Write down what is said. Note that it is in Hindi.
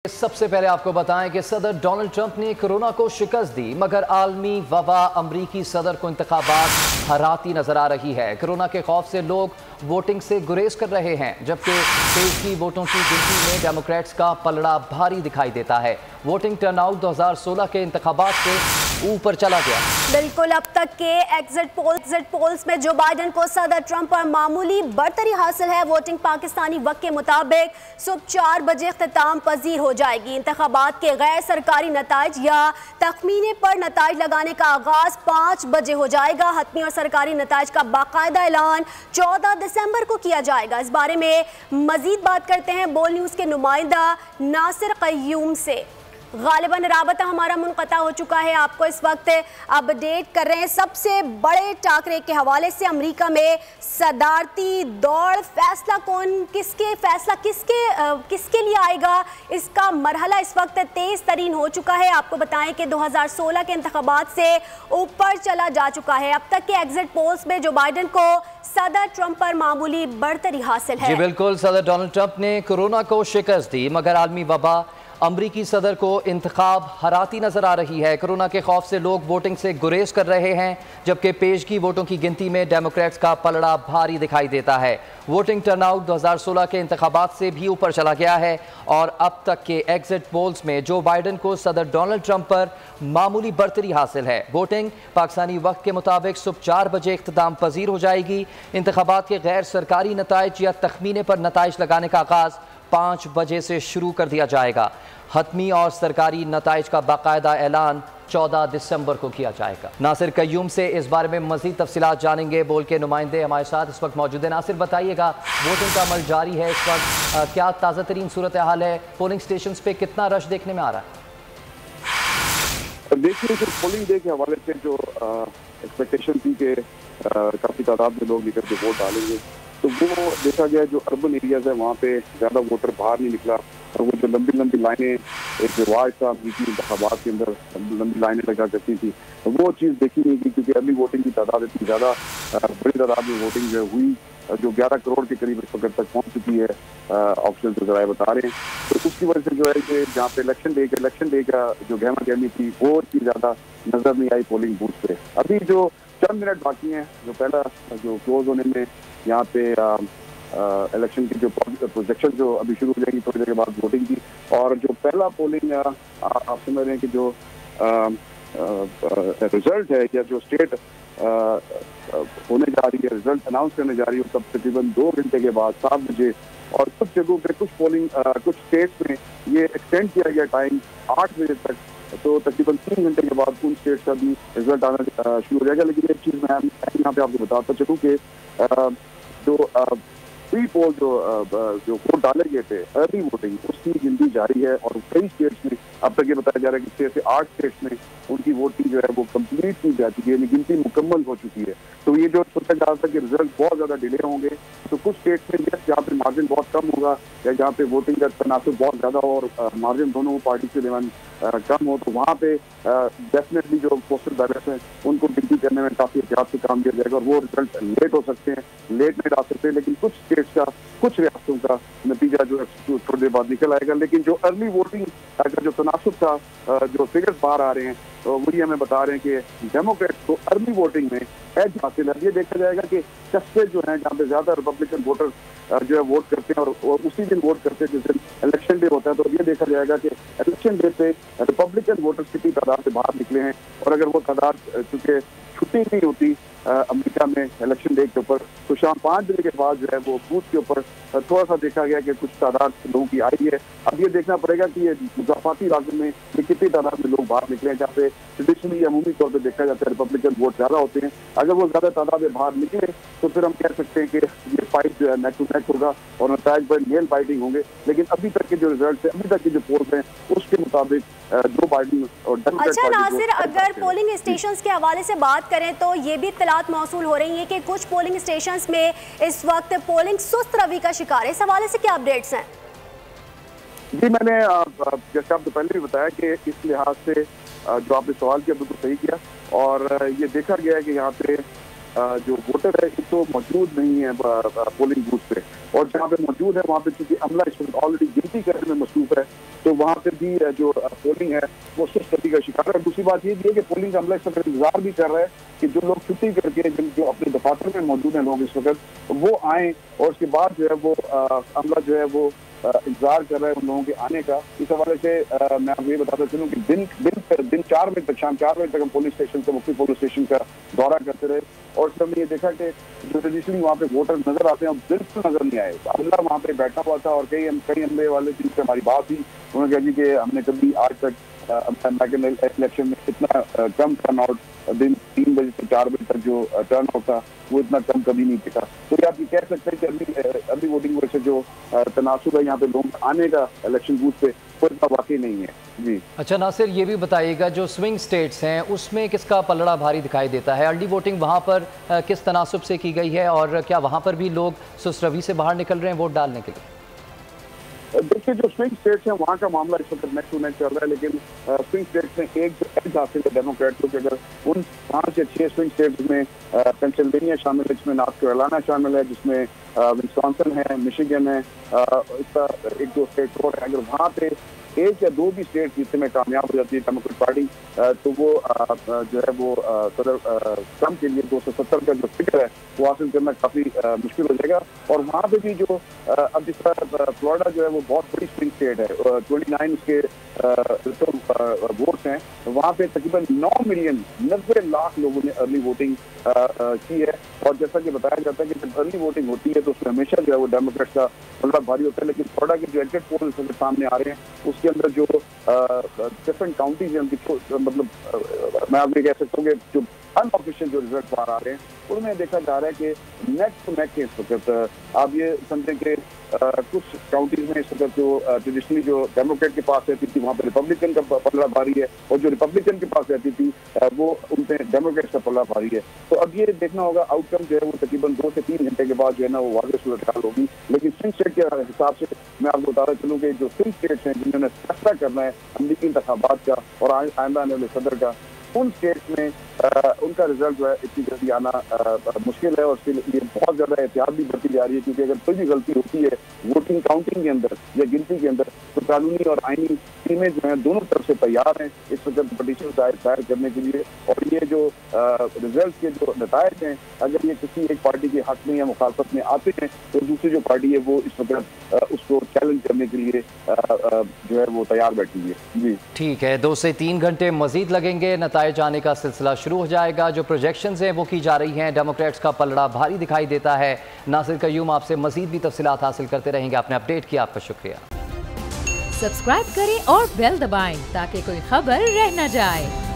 सबसे पहले आपको बताएं कि सदर डोनाल्ड ट्रंप ने कोरोना को शिकस्त दी, मगर आलमी वबा अमरीकी सदर को इंतखाबात हराती नजर आ रही है। कोरोना के खौफ से लोग वोटिंग से गुरेज कर रहे हैं, जबकि पेशगी वोटों की गिनती में डेमोक्रेट्स का पलड़ा भारी दिखाई देता है। वोटिंग टर्नआउट 2016 के इंतखाबात से ऊपर चला गया। बिल्कुल, अब तक के एग्जिट पोल्स में जो बाइडेन को सदर ट्रंप पर मामूली बढ़तरी हासिल है। वोटिंग पाकिस्तानी वक्त के मुताबिक सुबह 4 बजे इख्तिताम पजीर हो जाएगी। इंतखाबात के गैर सरकारी नताइज या तखमीने पर नताइज लगाने का आगाज 5 बजे हो जाएगा। हतमी और सरकारी नताइज का बाकायदा ऐलान 14 दिसंबर को किया जाएगा। इस बारे में मजीद बात करते हैं बोल न्यूज़ के नुमाइंदा नासिर क़य्यूम से। गालिबन राबता हमारा मुनक़ता हो चुका है, आपको इस वक्त अपडेट कर रहे हैं सबसे बड़े टाकरे के हवाले से। अमेरिका में सदारती दौड़, फैसला किसके लिए आएगा, इसका मरहला इस वक्त तेज तरीन हो चुका है। आपको बताएं कि 2016 के इंतखाबात से ऊपर चला जा चुका है। अब तक के एग्जिट पोल्स में जो बाइडेन को सदर ट्रंप पर मामूली बढ़तरी हासिल है। जी बिल्कुल, सदर डोनाल्ड ट्रंप ने कोरोना को शिकस्त दी, मगर आलमी वबा अमरीकी सदर को इंतखाब हराती नजर आ रही है। कोरोना के खौफ से लोग वोटिंग से गुरेज कर रहे हैं, जबकि पेशगी वोटों की गिनती में डेमोक्रेट्स का पलड़ा भारी दिखाई देता है। वोटिंग टर्नआउट 2016 के इंतखाबात से भी ऊपर चला गया है और अब तक के एग्जिट पोल्स में जो बाइडेन को सदर डोनाल्ड ट्रंप पर मामूली बढ़तरी हासिल है। वोटिंग पाकिस्तानी वक्त के मुताबिक सुबह 4 बजे इख्तिताम पजीर हो जाएगी। इंतखाबात के गैर सरकारी नताइज या तखमीने पर नताइज लगाने का आगाज 5 बजे से शुरू कर दिया जाएगा। हतमी और सरकारी नताइज का बाकायदा ऐलान 14 दिसंबर को किया जाएगा। नासिर क़य्यूम से इस बारे में मजीद तफसीलात जानेंगे। बोल के नुमाइंदे हमारे साथ इस वक्त मौजूद है। नासिर, बताइएगा, वोटिंग का अमल जारी है इस वक्त, क्या ताज़ा तरीन सूरत हाल है? पोलिंग स्टेशन पे कितना रश देखने में आ रहा है? देखिए, जो पोलिंग डे के हवाले से जो एक्सपेक्टेशन थी कि काफ़ी तादाद में लोग निकल के वोट डालेंगे, तो वो देखा गया जो अर्बन एरियाज है वहाँ पे ज़्यादा वोटर बाहर नहीं निकला। और वो जो लंबी लंबी लाइनें एक रिवाज था अमरीकी इंतखाबात के अंदर लंबी लाइनें लगा करती थी, वो चीज़ देखी नहीं गई, क्योंकि अर्ली वोटिंग की तादाद इतनी ज़्यादा बड़ी तादाद में वोटिंग जो हुई, जो 11 करोड़ के करीब इस वक्त तक पहुँच चुकी है, ऑप्शन जो जराए बता रहे हैं। तो उसकी वजह से जो है कि जहाँ पे इलेक्शन डे का जो गहमा गहमी थी वो इतनी ज़्यादा नज़र नहीं आई पोलिंग बूथ पे। अभी जो चंद मिनट बाकी हैं, जो पहला जो क्लोज होने में यहाँ पे इलेक्शन की जो प्रोजेक्शन जो अभी शुरू हो जाएगी थोड़ी देर के बाद वोटिंग की, और जो पहला पोलिंग आप समझ रहे हैं कि जो रिजल्ट है या जो स्टेट होने जा रही है, रिजल्ट अनाउंस करने जा रही है, तब तकरीबन 2 घंटे के बाद 7 बजे। और कुछ जगहों पे कुछ पोलिंग कुछ स्टेट्स में ये एक्सटेंड किया गया टाइम 8 बजे तक, तो तकरीबन 3 घंटे के बाद उन स्टेट्स का भी रिजल्ट आना शुरू हो जाएगा। लेकिन एक चीज़ मैं यहाँ पे आपको बताता चलूँ कि जो प्री पोल जो वोट डाले गए थे, अर्ली वोटिंग, उसकी गिनती जारी है। और कई स्टेट्स में अब तक ये बताया जा रहा है कि 6 से 8 स्टेट्स में उनकी वोटिंग जो है वो कंप्लीट की जा चुकी है, गिनती मुकम्मल हो चुकी है। तो ये जो सोचा जा रहा था कि रिजल्ट बहुत ज़्यादा डिले होंगे, तो कुछ स्टेट्स में जहाँ पे मार्जिन बहुत कम होगा या जहाँ पे वोटिंग का तनासुब बहुत ज़्यादा हो और मार्जिन दोनों पार्टी के दरमियान कम हो, तो वहाँ पे डेफिनेटली जो पोस्टल बैलेट्स हैं उनको गिनती करने में काफ़ी एहतियात से काम किया जाएगा और वो रिजल्ट लेट हो सकते हैं, लेट नहीं आ सकते। लेकिन कुछ स्टेट्स का, कुछ रियासतों का नतीजा जो है थोड़ी देर बाद निकल आएगा। लेकिन जो अर्ली वोटिंग का जो तनासुब था, जो फिगर्स बाहर आ रहे हैं, तो वही हमें बता रहे हैं कि डेमोक्रेट्स को अर्ली वोटिंग में एज हासिल है। ये देखा जाएगा कि कस्बे जो हैं जहाँ पे ज़्यादा रिपब्लिकन वोटर जो है वोट करते हैं और उसी दिन वोट करते हैं जिस दिन इलेक्शन डे होता है, तो ये देखा जाएगा कि इलेक्शन डे पे रिपब्लिकन वोटर्स कितनी तादाद से बाहर निकले हैं। और अगर वो तादाद चूँकि छुट्टी नहीं होती अमेरिका में इलेक्शन डे के ऊपर, तो शाम 5 बजे के बाद जो है वो बूथ के ऊपर थोड़ा सा देखा गया कि कुछ तादाद लोगों की आई है। अब ये देखना पड़ेगा कि ये मुजाफाती इलाके में ये कितनी तादाद में लोग बाहर निकले हैं, जहाँ पे ट्रेडिशनली अमूमी तौर पर देखा जाता है रिपब्लिकन वोट ज़्यादा होते हैं। अगर वो ज़्यादा तादाद में बाहर निकले तो फिर हम कह सकते हैं कि ये फाइट जो है नेक टू नेक होगा और नताइज पर नेल फाइटिंग होंगे। लेकिन अभी तक के जो रिजल्ट है, अभी तक की जो पोल्स हैं, उसके मुताबिक जो बाइडेन और अच्छा नासिर, अगर पोलिंग स्टेशन के हवाले से बात करें तो ये भी इत्तलात मौसूल हो रही है कि कुछ पोलिंग स्टेशन में इस वक्त पोलिंग सुस्त रवि का शिकार है। इस हवाले से क्या अपडेट्स हैं? जी, मैंने जैसे आपको पहले भी बताया कि इस लिहाज से जो आपने सवाल किया बिल्कुल सही किया, और ये देखा गया है कि यहाँ पे जो वोटर है एक तो मौजूद नहीं है पोलिंग बूथ पे, और जहाँ पे मौजूद है वहाँ पे चूंकि अमला इस वक्त ऑलरेडी गिनती करने में मसरूफ है, तो वहाँ पे भी जो पोलिंग है वो सुस्त गति का शिकार है। दूसरी बात ये भी है कि पोलिंग अमला इस वक्त इंतजार भी कर रहा है कि जो लोग छुट्टी करके जो अपने दफातर में मौजूद हैं लोग इस वक्त वो आए, और उसके बाद जो है वो अमला जो है वो इंतजार कर रहे हैं उन लोगों के आने का। इस हवाले से मैं आपको ये बताता चलूँ कि दिन 4 बजे तक, शाम 4 बजे तक हम पुलिस स्टेशन से मुख्य पुलिस स्टेशन का दौरा करते रहे, और फिर हमने ये देखा कि जो ट्रेडिशनली वहाँ पे वोटर नजर आते हैं बिल्कुल नजर नहीं आए। अमला वहाँ पे बैठा हुआ था और कई अमले वाले जिनसे हमारी बात हुई उन्होंने कहा जी कि हमने कभी आज तक इलेक्शन में इतना कम टर्न आउट दिन 3 बजे से 4 बजे तक जो टर्न आउट था वो इतना कम कभी नहीं दिखा। तो ये आप ये कह सकते हैं कि अभी वोटिंग वजह से जो तनासुर है यहाँ पे लोग आने का इलेक्शन बूथ पे वो इतना वाकई नहीं है। जी अच्छा नासिर, ये भी बताइएगा जो स्विंग स्टेट्स हैं उसमें किसका पलड़ा भारी दिखाई देता है? अर्ली वोटिंग वहाँ पर किस तनासुब से की गई है और क्या वहाँ पर भी लोग सुस्त रवि से बाहर निकल रहे हैं वोट डालने के लिए? देखिए जो स्विंग स्टेट्स हैं वहाँ का मामला इस वक्त नेक टू नेक चल रहा है, लेकिन स्विंग स्टेट्स में एक जो एज हासिल है डेमोक्रेट को, अगर उन 5 या 6 स्विंग स्टेट्स में पेंसिल्वेनिया शामिल है, जिसमें नॉर्थ कैरोलिना शामिल है, जिसमें विस्कॉन्सिन है, मिशिगन है, इसका 1-2 स्टेट और है, अगर वहाँ पे 1 या 2 भी स्टेट जीतने में कामयाब हो जाती है डेमोक्रेट पार्टी तो वो जो है वो सदर ट्रम्प के लिए 270 का जो फिगर है वो हासिल करना काफी मुश्किल हो जाएगा। और वहाँ पे भी जो अब जिस तरह फ्लोरिडा जो है वो बहुत बड़ी स्विंग स्टेट है, 29 उसके वोट्स हैं, वहाँ पे तकरीबन 9 मिलियन 90 लाख लोगों ने अर्ली वोटिंग की है। और जैसा कि बताया जाता है कि जब अर्ली वोटिंग होती है तो उसमें हमेशा जो है वो डेमोक्रेट्स का पलड़ा भारी होता है, लेकिन फ्लोरिडा के जो एग्जिट पोल सामने आ रहे हैं उसके अंदर जो डिफरेंट काउंटीज हैं उनकी मतलब मैं आप ये कह सकता हूँ कि जो अनऑफिशियल जो रिजल्ट बाहर आ रहे हैं उनमें देखा जा रहा है कि नेक टू नेक के इस वक्त आप ये समझें कि कुछ काउंटीज में इस वक्त जो ट्रेडिशनली जो डेमोक्रेट के पास रहती थी वहाँ पर रिपब्लिकन का पलड़ा भारी है, और जो रिपब्लिकन के पास रहती थी वो उनपे डेमोक्रेट का पलड़ा भारी है। तो अब ये देखना होगा आउटकम जो है वो तकरीबन 2 से 3 घंटे के बाद जो है ना वो वाज़ेह सूरत हाल होगी। लेकिन स्विंग स्टेट के हिसाब से मैं आपको बताना चलूँ कि जो स्विंग स्टेट्स हैं जिन्होंने फैसला करना है अमरीकी इंतखाबात का और आइंदा आने वाले सदर का, उन स्टेट्स में उनका रिजल्ट जो है इतनी जल्दी आना मुश्किल है, और उसके लिए बहुत ज्यादा एहतियात भी बढ़ती जा रही है, क्योंकि अगर कोई भी गलती होती है वोटिंग काउंटिंग के अंदर या गिनती के अंदर तो कानूनी और आईनी टीमें जो हैं दोनों तरफ से तैयार हैं इस वक्त पटिशन दायर करने के लिए। और ये जो रिजल्ट के जो नतायज हैं अगर ये किसी एक पार्टी के हक में या मुखालफत में आते हैं तो दूसरी जो पार्टी है वो इस वक्त उसको चैलेंज करने के लिए जो है वो तैयार बैठी है। जी ठीक है, 2 से 3 घंटे मजीद लगेंगे, नतायज आने का सिलसिला शुरू हो जाएगा। जो प्रोजेक्शंस हैं वो की जा रही हैं, डेमोक्रेट्स का पलड़ा भारी दिखाई देता है। नासिर कयूम आपसे मजीद भी तफसीलात हासिल करते रहेंगे। आपने अपडेट किया, आपका शुक्रिया। सब्सक्राइब करें और बेल दबाएं ताकि कोई खबर रह न जाए।